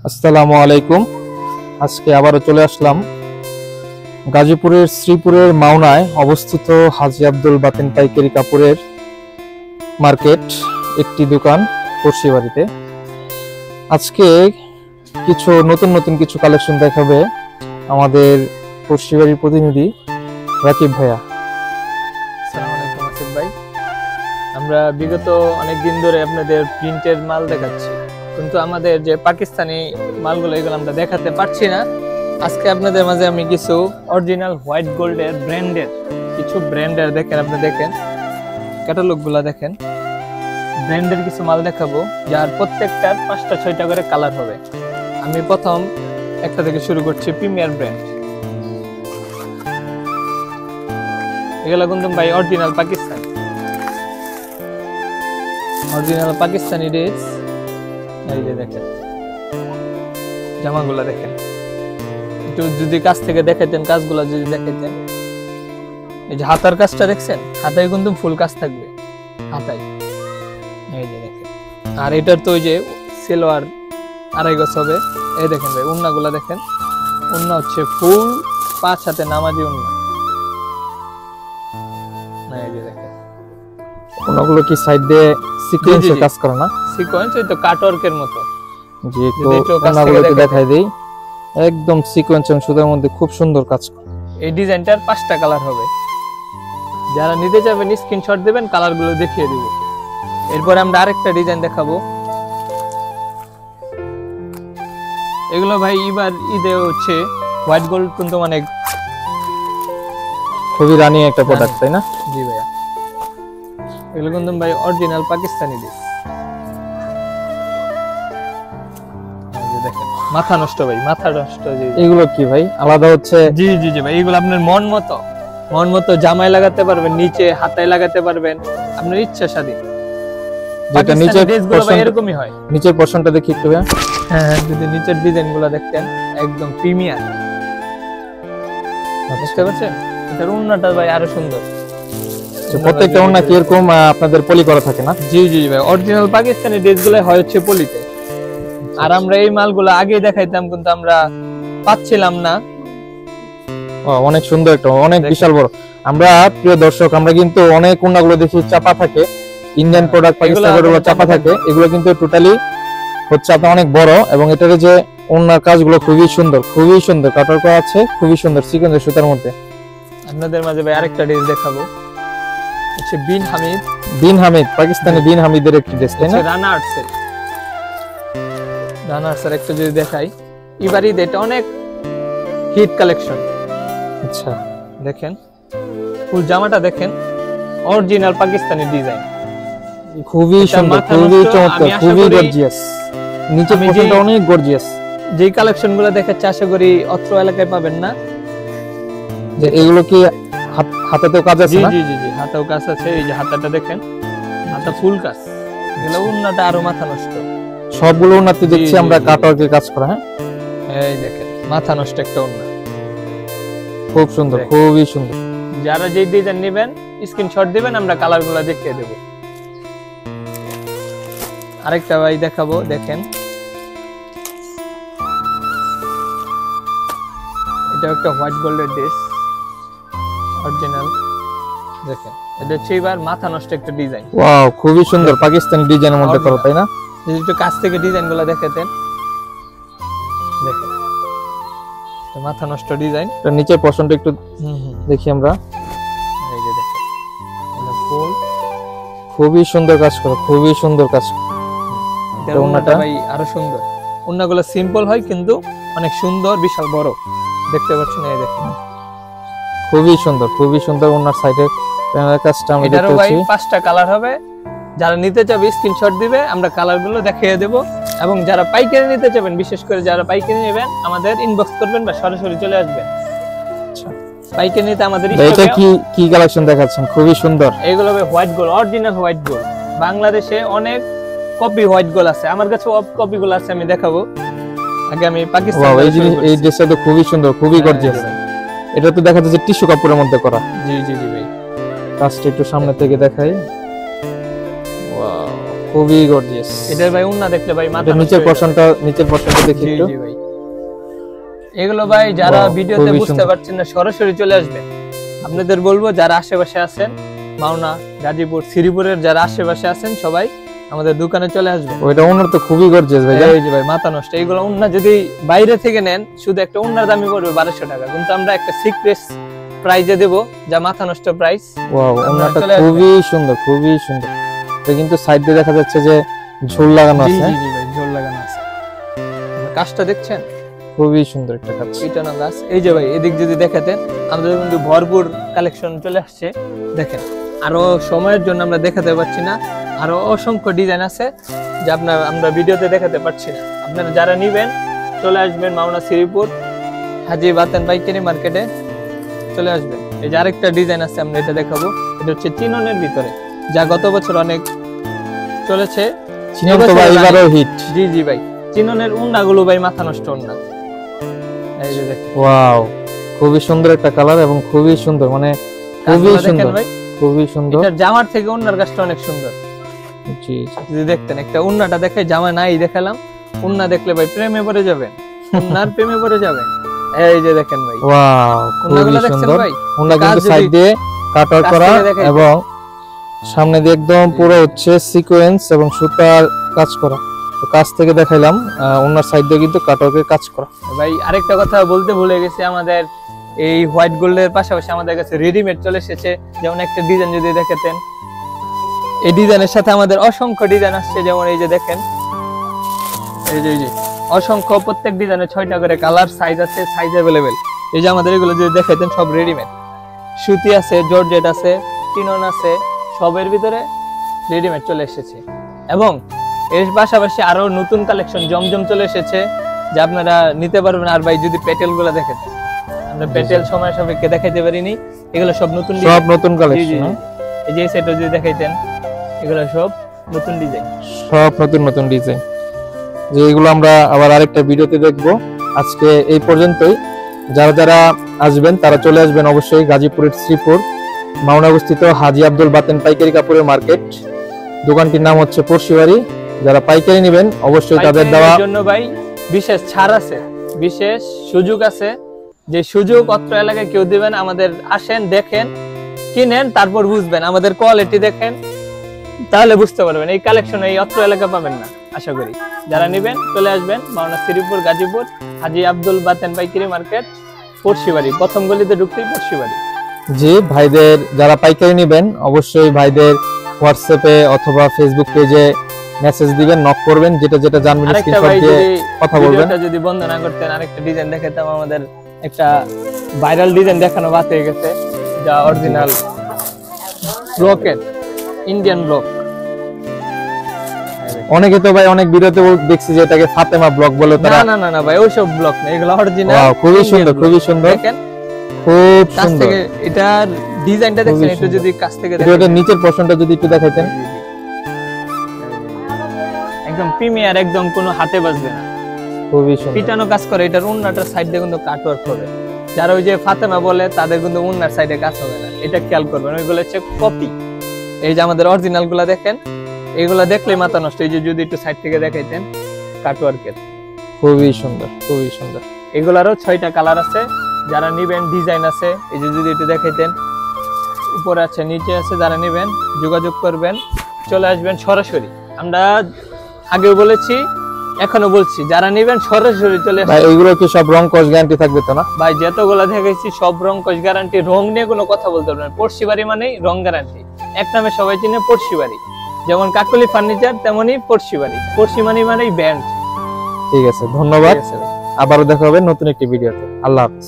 আসসালামু আলাইকুম। আজকে আবারও চলে আসলাম গাজীপুরের শ্রীপুরের মাওনায় অবস্থিত হাজী আব্দুল বাতেন পাইকারি কাপড়ের মার্কেট, একটি দোকান পড়শিবাড়িতে। আজকে কিছু নতুন কিছু কালেকশন দেখাবে আমাদের পড়শিবাড়ির প্রতিনিধি রাকিব ভাইয়া। আসসালামু আলাইকুম আসিফ ভাই। আমরা বিগত অনেক দিন ধরে আপনাদের প্রিন্টের মাল দেখাচ্ছি, কিন্তু আমাদের যে পাকিস্তানি মালগুলো এগুলো আমরা দেখাতে পারছি না। আজকে আপনাদের মাঝে আমি কিছু অরিজিনাল হোয়াইট গোল্ডের ব্র্যান্ডের দেখেন, আপনি দেখেন ক্যাটালগুলো দেখেন, ব্র্যান্ডের কিছু মাল দেখাবো, যার প্রত্যেকটার 5টা-6টা করে কালার হবে। আমি প্রথম একটা থেকে শুরু করছি, প্রিমিয়ার ব্র্যান্ড। এগুলো কিন্তু ভাই অরিজিনাল পাকিস্তানি ড্রেস। এই যে দেখেন জামাগুলা দেখেন, একটু যদি কাছ থেকে দেখাইতেন, কাজগুলা যদি দেখাইতেন। এই যে হাতার কাজটা দেখছেন, হাতায় কিন্তু ফুল কাজ থাকবে হাতায়, এই যে দেখেন। আর এটার তো ওই যে সেলোয়ার 2.5 গজ হবে। এই দেখেন ভাই উন্নাগুলা দেখেন, উন্না হচ্ছে ফুল 5 হাতে নামাজি উন্না। এই যে দেখেন ওগুলো কি সাইড দিয়ে সিকোয়েন্সে কাজ করে না? সিকোয়েন্স ওই তো কাটওয়ার্কের মতো। যে একটু ওনাগুলোকে দেখাই দেই, একদম সিকোয়েন্স এবং সুতার মধ্যে খুব সুন্দর কাজ করে। এই ডিজাইনটার 5টা কালার হবে। যারা নিতে যাবেন স্ক্রিনশট দিবেন, কালারগুলো দেখিয়ে দিব। এরপর আমরা আরেকটা ডিজাইন দেখাবো। এগুলো ভাই এবার ঈদে হচ্ছে হোয়াইট গোল্ড কিন্তু মানে খুবই রানি একটা প্রোডাক্ট, তাই না? জি ভাইয়া, এগুলো কিন্তু ভাই অরিজিনাল পাকিস্তানি ড্রেস। দেখেন মাথা নষ্ট ভাই, মাথা নষ্ট। এগুলো কি ভাই আলাদা হচ্ছে? জি জি জি ভাই, এগুলো আপনার মন মতো জামায় লাগাতে পারবেন, নিচে হাতায় লাগাতে পারবেন, আপনার ইচ্ছা স্বাধীন। যেটা নিচের ড্রেসগুলো ভাই এরকমই হয়। নিচের পোরশনটা দেখি একটু ভাই। হ্যাঁ, যদি নিচের ডিজাইনগুলো দেখতেন, একদম প্রিমিয়ার। বুঝতে পারছেন? এটার উন্নাটা ভাই আরো সুন্দর। প্রত্যেকটা ওন্না কি এরকম আপনাদের পলি করা থাকে না? জি জি ভাই, অরিজিনাল পাকিস্তানি ড্রেসগুলো হয় হচ্ছে পলিতে। আর আমরা এই মালগুলো আগে দেখাইতাম, কিন্তু আমরা পাচ্ছিলাম না। অনেক সুন্দর একটা, অনেক বিশাল বড়। আমরা প্রিয় দর্শক, আমরা কিন্তু অনেক ওন্নাগুলো দেখি চাপা থাকে, ইন্ডিয়ান প্রোডাক্ট পাকিস্তানিগুলো চাপা থাকে। এগুলো কিন্তু টোটালি হচ্ছে আপনার অনেক বড়, এবং এটার যে ওন্নার কাজগুলো খুবই সুন্দর কাটার করা আছে, খুবই সুন্দর সিকোয়েন্সের সুতার মধ্যে। আপনাদের মাঝে ভাই আরেকটা ড্রেস দেখাবো, হচ্ছে বিন হামিদ পাকিস্তানি বিন হামিদের একটি ড্রেস, তাই না? রানার্সের একটা যদি দেখাই, এবারই এটা অনেক হিট কালেকশন। আচ্ছা দেখেন ফুল জামাটা দেখেন, অরিজিনাল পাকিস্তানি ডিজাইন, খুবই সুন্দর, খুবই চমৎকার, খুবই গর্জিয়াস। নিচে পোর্শনটা অনেক গর্জিয়াস। যেই কালেকশনগুলো দেখাচ্ছি আশা করি অত্র এলাকায় পাবেন না। যে এগুলো কি হাতাতেও কাজ আছে? জি জি জি, হাতেও কাজ আছে। এই যে হাতাটা দেখেন, হাতা ফুল কাজ। এগুলো উন্নাটা আরো মাথা নষ্ট। সবগুলো উন্নতি দেখছি আমরা কাটওয়ার্কের কাজ করা। হ্যাঁ এই দেখেন মাথা নষ্ট একটা উন্না, খুব সুন্দর, খুবই সুন্দর। যারা যেই ডিজাইন নেবেন স্ক্রিনশট দিবেন, আমরা কালারগুলো দেখিয়ে দেব। আরেকটা ভাই দেখাবো, দেখেন এটা একটা হোয়াইট গোল্ডের ড্রেস অরিজিনাল। দেখেন এটা হচ্ছে এবার মাথা নষ্ট একটা ডিজাইন। ওয়াও, খুবই সুন্দর পাকিস্তানি ডিজাইনের মধ্যে করা, তাই না? যদি একটু কাছ থেকে ডিজাইনগুলো দেখাতেন, দেখেন মাথা নষ্ট ডিজাইন। নিচের পোরশনটা একটু দেখি আমরা। এই যে দেখেন এটা ফুল, খুবই সুন্দর কাজ করা, খুবই সুন্দর কাজ। এটা উন্নাটা ভাই আরো সুন্দর। উন্নাগুলো সিম্পল হয় কিন্তু অনেক সুন্দর, বিশাল বড়। দেখতে পাচ্ছেন, এই দেখেন খুবই সুন্দর উন্নার সাইডে কাজটা আমি দেখতে পাচ্ছি। 5টা কালার হবে। যারা নিতে চাবে স্ক্রিনশট দিবে, আমরা কালারগুলো দেখিয়ে দেব। এবং যারা পাইকারি নিতে চাবেন, বিশেষ করে যারা পাইকারি নেবেন, আমাদের ইনবক্স করবেন বা সরাসরি চলে আসবেন। আচ্ছা, পাইকারি নিতে আমাদের এটা কি কালেকশন দেখাচ্ছেন? খুবই সুন্দর। এগুলো হবে white gold, original white gold. বাংলাদেশে অনেক কপি হোয়াইট গোল্ড আছে, আমার কাছে কপিগুলো আছে, আমি দেখাবো। আগে আমি পাকিস্তান। এই ড্রেসটা তো খুবই সুন্দর, খুবই গর্জিয়াস। এটা তো দেখা যাচ্ছে টিস্যু কাপড়ের মধ্যে করা। জি জি জি ভাই, কাজটা একটু সামনে থেকে দেখাই। ওয়াও, খুবই গর্জিয়াস। এটার ভাই উন্না দেখলে ভাই মাথা নিচের পোরশনটা দেখি একটু। জি ভাই, এগুলো ভাই যারা বাহ, ভিডিওতে খুবই বুঝতে সুন্দর। পারছেন না সরাসরি চলে আসবেন। আপনাদের বলবো যারা আশেপাশে আছেন, মাওনা, গাজীপুর, শ্রীপুরের যারা আশেপাশে আছেন সবাই আমাদের দোকানে চলে আসবেন। ওইটা ওনার তো খুবই গর্জিয়াস ভাই। এই যে ভাই মাথা নষ্ট, এইগুলো উন্না যদি বাইরে থেকে নেন শুধু একটা উন্নার দামই পড়বে 1200 টাকা, কিন্তু আমরা একটা সিক্রেট প্রাইজে দেব যা মাথা নষ্ট প্রাইস। ওয়াও, আপনারা ওনাটা চলে আসবেন। খুবই সুন্দর, খুবই সুন্দর। এটা কিন্তু সাইড দিয়ে দেখা যাচ্ছে যে ঝোল লাগানো জি আছে। জি জি ভাই, ঝোল লাগানো আছে। কাজটা দেখছেন খুবই সুন্দর একটা কাজ। ইটানো গাছ। এই যে ভাই এদিক যদি দেখাতেন, আমাদের কিন্তু ভরপুর কালেকশন চলে আসছে। দেখেন, আরো সময়ের জন্য আমরা দেখাতে পারছি না, আরো অসংখ্য ডিজাইন আছে যা আমরা ভিডিওতে দেখাতে পারছি না। আপনারা যারা নিবেন চলে আসবেন মাওনা শ্রীপুর হাজি বাতেন পাইকারি মার্কেটে চলে আসবেন। এই যে আরেকটা ডিজাইন আছে, আমরা এটা দেখাবো। এটা হচ্ছে চিননের ভিতরে, যা গত বছর অনেক চলেছে। চিনন তো ভাই এবারও হিট। জি জি ভাই, চিননের উন্নাগুলো ভাই মাথা নষ্ট উন্না। এই যে দেখেন, ওয়াও, খুবই সুন্দর একটা কালার এবং খুবই সুন্দর, মানে খুবই কাজগুলো দেখেন সুন্দর, ভাই। খুবই সুন্দর। এটা জামার থেকে উন্নার কাজটা অনেক সুন্দর। জি জি। যদি দেখতেন, একটা উন্নাটা দেখে জামা নাই দেখালাম, উন্না দেখলে ভাই প্রেমে পড়ে যাবেন, উন্নার প্রেমে পড়ে যাবেন। এই যে দেখেন ভাই, ওয়াও, উন্নাগুলো খুবই দেখছেন সুন্দর। ভাই, ওনা কাজ কিন্তু যদি সাইড দিয়ে কাটওয়ার্ক কাছ করা থেকে দেখাই এবং সামনে দিয়ে একদম পুরো হচ্ছে সিকোয়েন্স এবং সুতার কাজ করা। তো কাছ থেকে দেখাইলাম, ওনার সাইড দিয়ে কিন্তু কাটওয়ার্কের কাজ করা। ভাই আরেকটা কথা বলতে ভুলে গেছি, আমাদের এই হোয়াইট গোল্ডের পাশাপাশি আমাদের কাছে রেডিমেড চলে এসেছে। যেমন একটা ডিজাইন যদি দেখাতেন, এই ডিজাইনের সাথে আমাদের অসংখ্য ডিজাইন আসছে। যেমন এই যে দেখেন, এই যে অসংখ্য, প্রত্যেক ডিজাইনে 6টা করে কালার, সাইজ আছে, সাইজ अवेलेबल। এই যে আমাদের এগুলো যদি দেখাতেন সব রেডিমেড, সুতি আছে, জর্জেট আছে, চিনন আছে, সবের ভিতরে রেডিমেড চলে এসেছে। এবং এর পাশাপাশি আরো নতুন কালেকশন জমজম চলে এসেছে যা আপনারা নিতে পারবেন। আর ভাই যদি পেটেল গুলো দেখাতেন, আমরা পেটেল সময় সাপেক্ষে দেখাইতে পারিনি, এগুলো সব নতুন সব ডিজাইন। নতুন জি, জি, কালেকশন, জি। এই যে সেটও যদি দেখাইতেন, এগুলো সব নতুন ডিজাইন। সব নতুন নতুন ডিজাইন, যে এগুলো আমরা আবার আরেকটা ভিডিওতে দেখব। আজকে এই পর্যন্তই। যারা যারা আসবেন তারা চলে আসবেন অবশ্যই গাজীপুরের শ্রীপুর মাওনা অবস্থিত হাজী আব্দুল বাতেন পাইকারি কাপড়ের মার্কেট। দোকানটির নাম হচ্ছে পড়শিবাড়ি। যারা পাইকারি নেবেন অবশ্যই তাদের দেওয়া পাইকারির জন্য ভাই বিশেষ ছাড় আছে, বিশেষ সুযোগ আছে। যে সুযোগ অত্র এলাকায় কেউ দিবেন, আমাদের আসেন, দেখেন, কিনেন, তারপর বুঝবেন, আমাদের কোয়ালিটি দেখেন, তাহলে বুঝতে পারবেন। এই কালেকশন এই অত্র এলাকা পাবেন না আশা করি। যারা নেবেন চলে আসবেন মাওনা শ্রীপুর গাজীপুর হাজী আব্দুল বাতেন পাইকারি মার্কেট, পড়শিবাড়ি, প্রথম গলিতে ঢুকতেই পড়শিবাড়ি। জি ভাইদের যারা পাইকারি নেবেন অবশ্যই ভাইদের হোয়াটসঅ্যাপে অথবা ফেসবুক পেজে মেসেজ দিবেন, নক করবেন, যেটা যেটা জানবেন আরেকটা স্ক্রিনশট ভাই দিয়ে যদি কথা বলবেন। ভিডিওটা যদি বন্ধ না করতেন, আরেকটা ডিজাইন দেখাতাম। আমাদের একটা ভাইরাল ডিজাইন দেখানো বাদ হয়ে গেছে, যা অরিজিনাল ব্লকের ইন্ডিয়ান ব্লক। অনেকে তো ভাই অনেক ভিডিওতে দেখছি যে এটাকে ফাতেমা ব্লক বলে না তারা। না না না ভাই, ওইসব ব্লক না, এগুলো অরিজিনাল। ওয়াও, খুবই সুন্দর, খুবই সুন্দর, দেখেন খুব কাছ সুন্দর। থেকে এটার ডিজাইনটা দেখছেন, একটু যদি কাছ থেকে দেখেন, ভিডিওটার নিচের পোরশনটা যদি একটু দেখাইতেন। একদম প্রিমিয়ার, একদম কোনো হাতে বাজবে না, খুবই সুন্দর। পিটানো কাজ করে। এটার উন্নাটার সাইড দিয়ে কিন্তু কাটওয়ার্ক হবে। যারা ওই যে ফাতেমা বলে তাদের কিন্তু উন্নার সাইডে কাজ হবে না, এটা খেয়াল করবেন। ওইগুলো হচ্ছে কপি। এই যে আমাদের অরিজিনাল গুলা দেখেন, এগুলা দেখলে মাথা নষ্ট। এই যে যদি একটু সাইড থেকে দেখাইতেন, কাটওয়ার্কের খুবই সুন্দর, খুবই সুন্দর। এগুলারও 6টা কালার আছে। যারা নিবেন ডিজাইন আছে, এই যে যদি একটু দেখাইতেন, উপরে আছে, নিচে আছে। যারা নিবেন যোগাযোগ করবেন, চলে আসবেন সরাসরি। আমরা আগেও বলেছি, এখনো বলছি, যারা নিবেন সরাসরি চলে ভাই আসবেন। এইগুলো কি সব রং কস গ্যারান্টি থাকবে তো না? ভাই যতগুলা দেখাইছি সব রং কস গ্যারান্টি, রং নিয়ে কোনো কথা বলতে পারবেন না। পড়শিবাড়ি মানেই রং গ্যারান্টি। এক নামে সবাই চিনে পড়শিবাড়ি, যেমন কাকলি ফার্নিচার তেমনই পড়শিবাড়ি। পড়শিবাড়ি মানেই ব্যান্ড। ঠিক আছে, ধন্যবাদ। ঠিক আছে ভাই। আবারও দেখা হবে নতুন একটি ভিডিওতে। আল্লাহ হাফেজ।